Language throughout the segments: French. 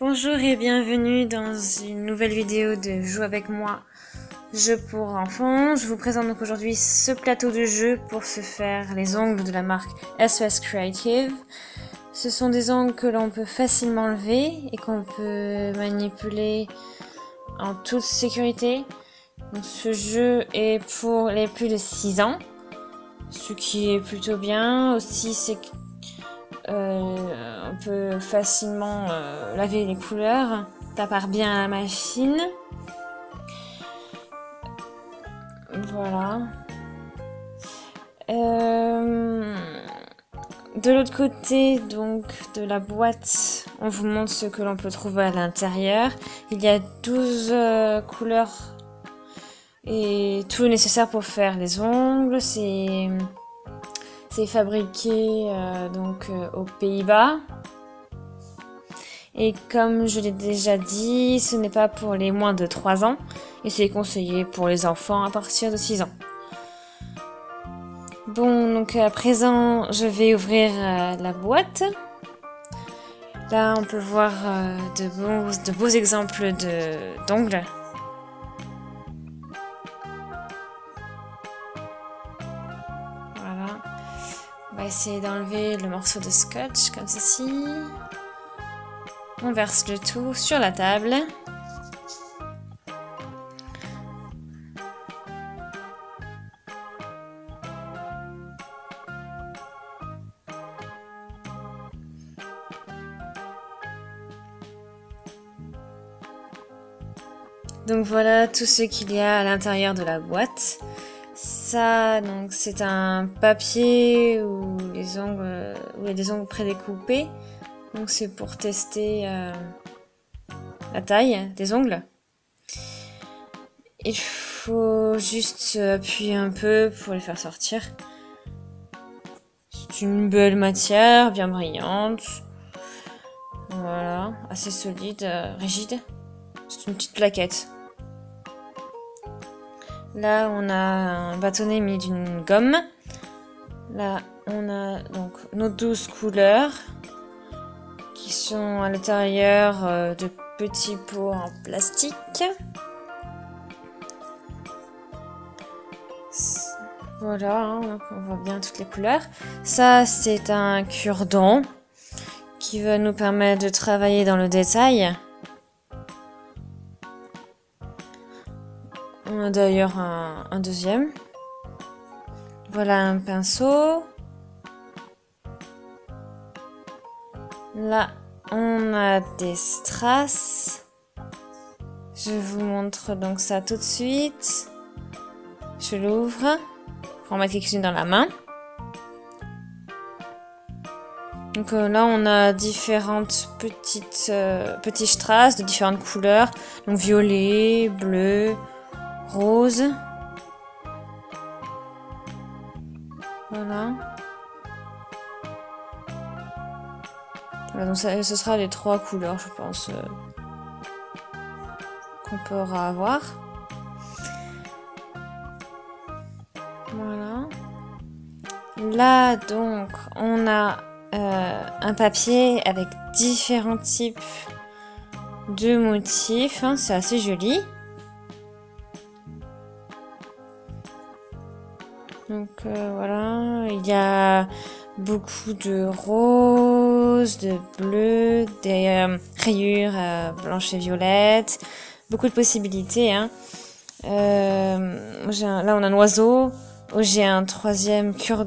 Bonjour et bienvenue dans une nouvelle vidéo de Joue avec moi, jeu pour enfants. Je vous présente donc aujourd'hui ce plateau de jeu pour se faire les ongles de la marque SOS Creative. Ce sont des ongles que l'on peut facilement enlever et qu'on peut manipuler en toute sécurité. Donc, ce jeu est pour les plus de 6 ans, ce qui est plutôt bien. Aussi, c'est que on peut facilement laver les couleurs. Ça part bien à la machine. Voilà. De l'autre côté donc de la boîte, on vous montre ce que l'on peut trouver à l'intérieur. Il y a 12 couleurs et tout nécessaire pour faire les ongles. C'est fabriqué aux Pays-Bas. Et comme je l'ai déjà dit, ce n'est pas pour les moins de 3 ans. Et c'est conseillé pour les enfants à partir de 6 ans. Bon, donc à présent, je vais ouvrir la boîte. Là, on peut voir de beaux exemples d'ongles. Voilà. On va essayer d'enlever le morceau de scotch comme ceci. On verse le tout sur la table. Donc voilà tout ce qu'il y a à l'intérieur de la boîte. Ça, donc c'est un papier où il y a des ongles prédécoupés. Donc c'est pour tester la taille des ongles. Il faut juste appuyer un peu pour les faire sortir. C'est une belle matière, bien brillante. Voilà, assez solide, rigide. C'est une petite plaquette. Là, on a un bâtonnet mis d'une gomme. Là, on a donc nos 12 couleurs qui sont à l'intérieur de petits pots en plastique. Voilà, hein, donc on voit bien toutes les couleurs. Ça, c'est un cure-dent qui va nous permettre de travailler dans le détail. On a d'ailleurs un deuxième. Voilà un pinceau. Là, on a des strass. Je vous montre donc ça tout de suite. Je l'ouvre pour en mettre quelques-unes dans la main. Donc là, on a différentes petits strass de différentes couleurs. Donc violet, bleu, rose. Voilà. Voilà, donc ce sera les 3 couleurs, je pense, qu'on pourra avoir. Voilà. Là, donc, on a un papier avec différents types de motifs. Hein, c'est assez joli. Donc voilà, il y a beaucoup de roses, de bleus, des rayures blanches et violettes, beaucoup de possibilités. Hein. Là, on a un oiseau. J'ai un troisième cure.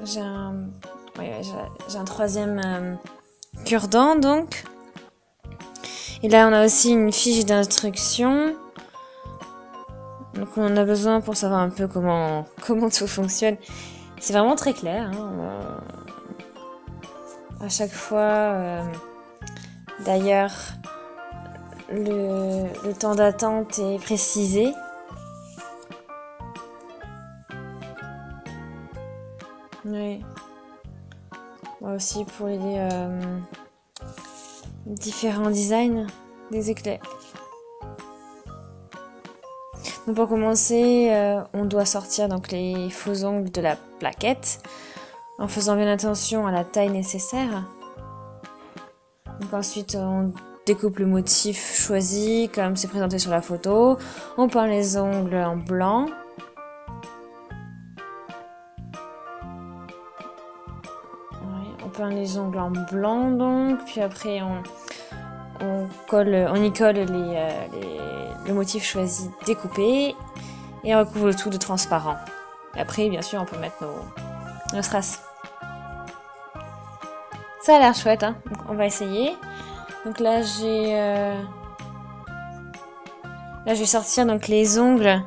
J'ai un troisième cure-dent donc. Et là, on a aussi une fiche d'instruction. Donc, on en a besoin pour savoir un peu comment tout fonctionne. C'est vraiment très clair. Hein. À chaque fois, d'ailleurs, le temps d'attente est précisé. Oui. Moi aussi pour les différents designs des éclairs. Donc pour commencer, on doit sortir donc les faux ongles de la plaquette en faisant bien attention à la taille nécessaire. Donc ensuite, on découpe le motif choisi comme c'est présenté sur la photo. On peint les ongles en blanc. On peint les ongles en blanc donc, puis après on y colle le motif choisi découpé et on recouvre le tout de transparent. Et après, bien sûr, on peut mettre nos strass. Ça a l'air chouette, hein. Donc, on va essayer. Donc là, je vais sortir donc les ongles.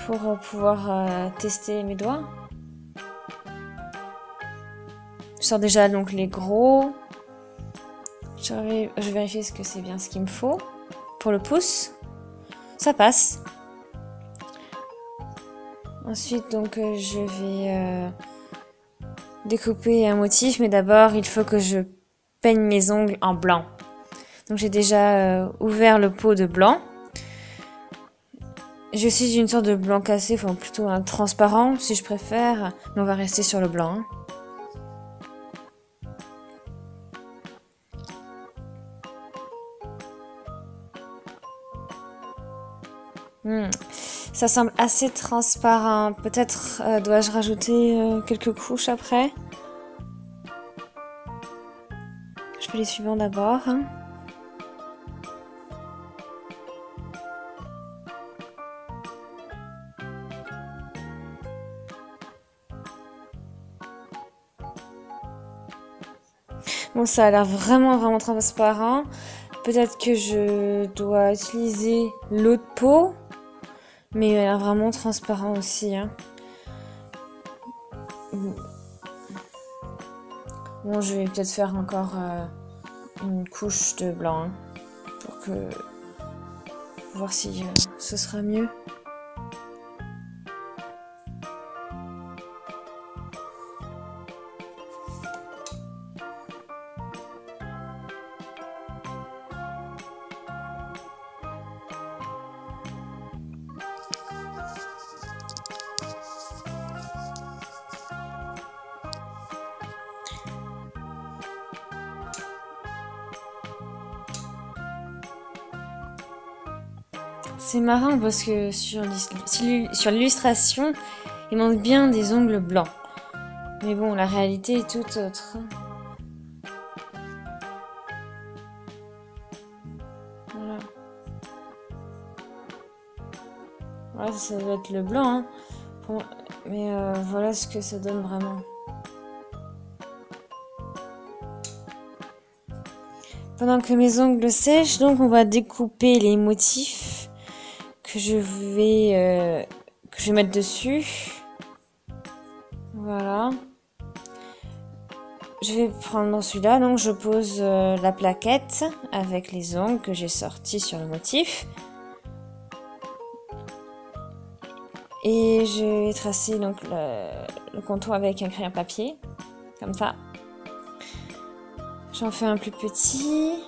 Pour pouvoir tester mes doigts. Je sors déjà donc les gros. Je vais vérifier ce que c'est bien ce qu'il me faut. Pour le pouce, ça passe. Ensuite donc je vais découper un motif, mais d'abord il faut que je peigne mes ongles en blanc. Donc j'ai déjà ouvert le pot de blanc. Je suis une sorte de blanc cassé, enfin plutôt un transparent si je préfère, mais on va rester sur le blanc. Ça semble assez transparent. Peut-être dois-je rajouter quelques couches après. Je fais les suivants d'abord. Bon, ça a l'air vraiment transparent. Peut-être que je dois utiliser l'autre peau. Mais il a l'air vraiment transparent aussi. Hein. Bon, je vais peut-être faire encore une couche de blanc. Hein, pour voir si ce sera mieux. C'est marrant parce que sur l'illustration, il manque bien des ongles blancs. Mais bon, la réalité est tout autre. Voilà. Voilà, ça doit être le blanc. Hein. Mais voilà ce que ça donne vraiment. Pendant que mes ongles sèchent, donc on va découper les motifs que je vais mettre dessus. Voilà. Je vais prendre celui-là, donc je pose la plaquette avec les ongles que j'ai sortis sur le motif. Et je vais tracer donc le contour avec un crayon papier, comme ça. J'en fais un plus petit.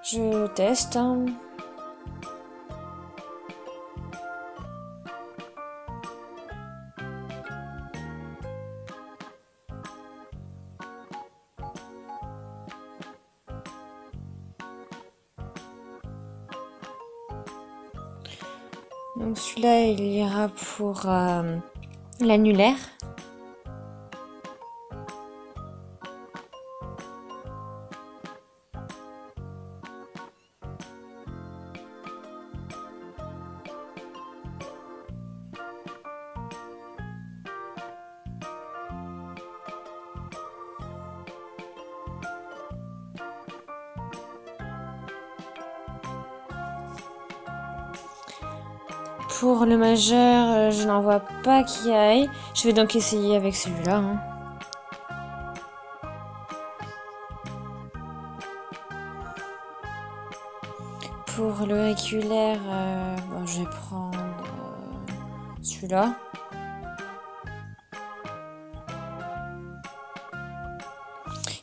Je teste. Hein. Donc celui-là, il ira pour l'annulaire. Pour le majeur, je n'en vois pas qui aille. Je vais donc essayer avec celui-là. Hein. Pour l'auriculaire, bon, je vais prendre celui-là.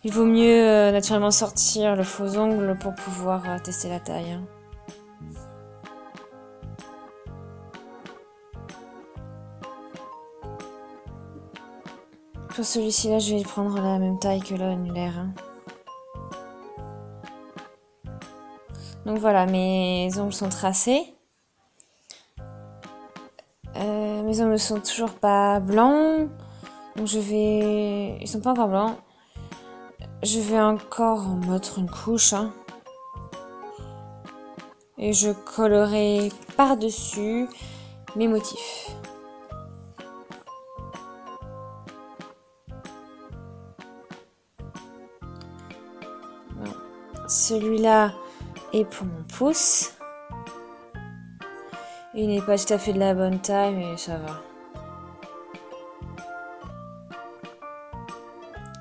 Il vaut mieux naturellement sortir le faux ongle pour pouvoir tester la taille. Hein. Pour celui-ci là, je vais prendre la même taille que l'annulaire. Hein. Donc voilà, mes ongles sont tracés. Mes ongles ne sont toujours pas blancs. Donc ils sont pas encore blancs. Je vais encore en mettre une couche. Hein. Et je collerai par-dessus mes motifs. Voilà. Celui-là est pour mon pouce. Il n'est pas tout à fait de la bonne taille, mais ça va.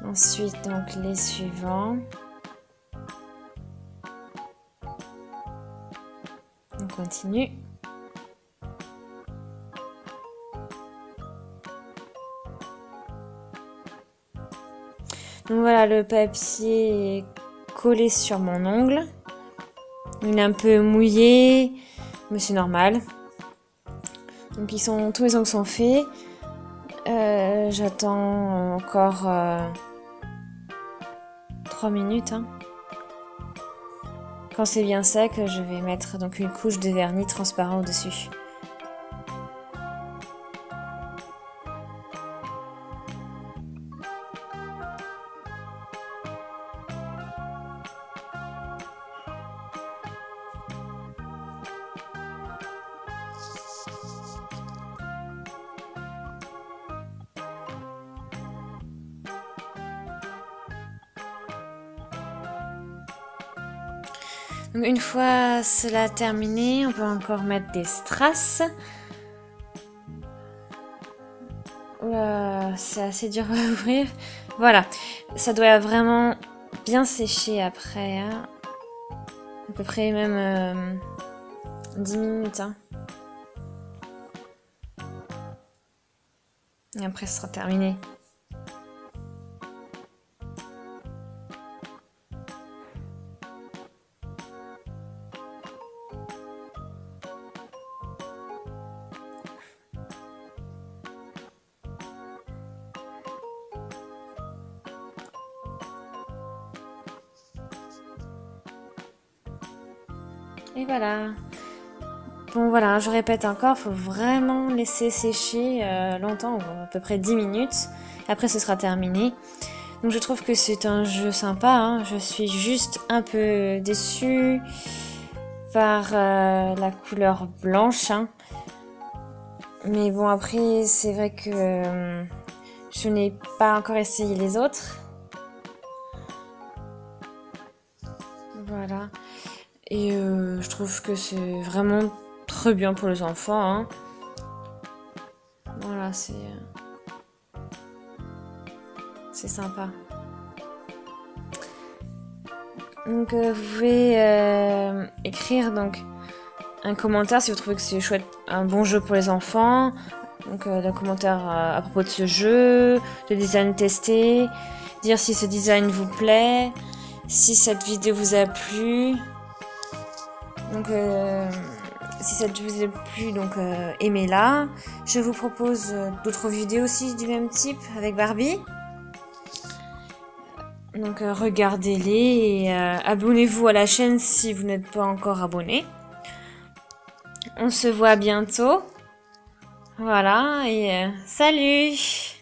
Ensuite, donc, les suivants. On continue. Donc voilà, le papier est collé sur mon ongle. Il est un peu mouillé, mais c'est normal. Donc tous mes ongles sont faits. J'attends encore 3 minutes. Hein. Quand c'est bien sec, je vais mettre donc une couche de vernis transparent au-dessus. Donc une fois cela terminé, on peut encore mettre des strass. C'est assez dur à ouvrir. Voilà, ça doit vraiment bien sécher après. Hein. À peu près même 10 minutes. Hein. Et après ce sera terminé. Et voilà. Bon voilà, je répète encore, il faut vraiment laisser sécher longtemps, à peu près 10 minutes. Après ce sera terminé. Donc je trouve que c'est un jeu sympa. Hein. Je suis juste un peu déçue par la couleur blanche. Hein. Mais bon après c'est vrai que je n'ai pas encore essayé les autres. Voilà. Et je trouve que c'est vraiment très bien pour les enfants. Hein. Voilà, c'est sympa. Donc vous pouvez écrire donc un commentaire si vous trouvez que c'est chouette, un bon jeu pour les enfants. Donc un commentaire à propos de ce jeu, le design testé, dire si ce design vous plaît, si cette vidéo vous a plu. Donc si ça vous a plu, donc aimez-la. Je vous propose d'autres vidéos aussi du même type avec Barbie. Donc regardez-les et abonnez-vous à la chaîne si vous n'êtes pas encore abonné. On se voit bientôt. Voilà et salut!